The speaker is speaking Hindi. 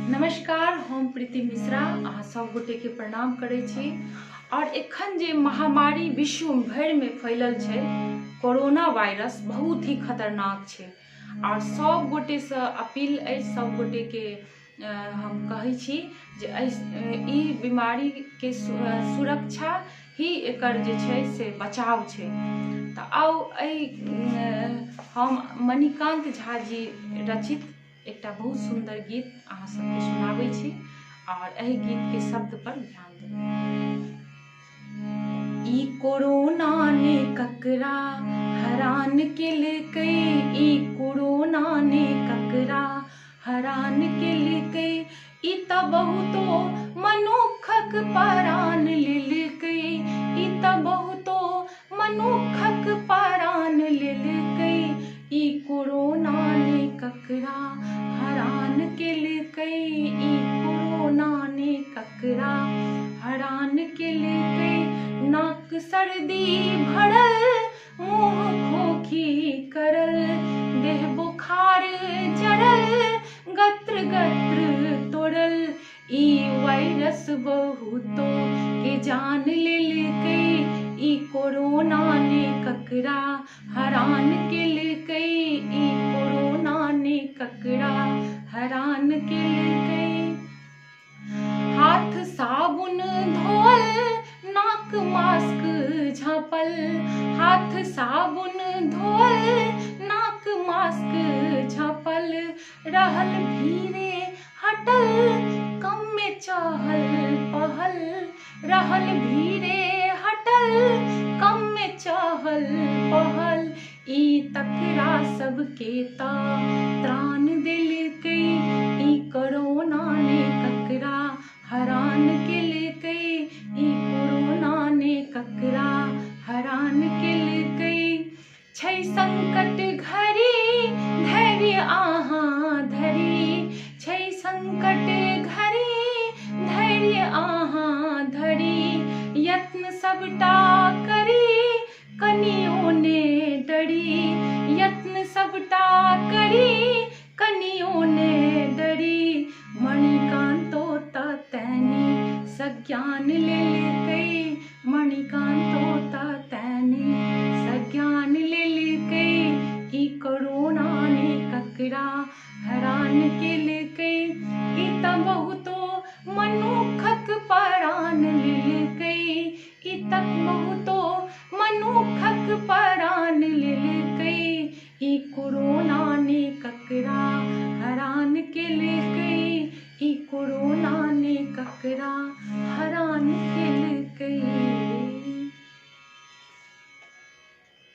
नमस्कार, हम प्रीति मिश्रा अहाँ सब गोटे के प्रणाम करे छी। और एखन जे महामारी विश्व भर में फैलल छै कोरोना वायरस बहुत ही खतरनाक छै और सब गोटे से अपील है, सब गोटे के हम कहे छी जे ई बीमारी के सुरक्षा ही एकर जे छै से बचाव छै। तो आउ हम मणिकांत झा जी रचित एकटा बहुत सुंदर गीत अहाँ सबके सुनाबै छी और एहि गीत के शब्द पर ध्यान देबै। ई कोरोना ने ककरा हरान केलकै, ई कोरोना ने ककरा हरान केलकै, ई त बहुतो मनुखक प्राण लेलकै, ई त बहुतो मनुखक प्राण लेलकै, ई कोरोना ने ककरा हरान केलकै, ई कोरोना ने ककरा हरान केलकै। नाक सर्दी भरल, मुँह खोखी करल, देह बुखार चढ़ल, गत्र गत्र तोड़ल, ई वायरस बहुतो के जान लेलकै, ई कोरोना ने ककरा हरान केलकै, ई कोरोना ने ककरा हरान केलकै। हाथ साबुन धोल, नाक मास्क झाँपल, हाथ साबुन धोल, नाक मास्क झाँपल, रहल भीरे हटल, कम में चहल पहल, रहल भीरे हटल, कम में चहल पहल, ई तकरा सबके त्राण देलकै, ई कोरोना ने ककरा हरान केलकै, ई कोरोना ने ककरा हरान केलकै। छै संकट घड़ी धैर्य अहाँ धरी, छै संकट घड़ी धैर्य अहाँ धरी, यत्न सबटा करी कनियो ने डरी, यत्न सबटा करी कनियो ने डरी, मणिकांतो त तैनी संज्ञान लेलकै, मणिकांतो त तैनी संज्ञान लेलकै, ई कोरोना ने ककरा हरान केलकै, ई त बहुतो मनुखक प्राण लेलकै, ई त बहुतो मनुखक प्राण लेलकै, ई कोरोना ने ककरा हरान केलकै, ई कोरोना ने ककरा हरान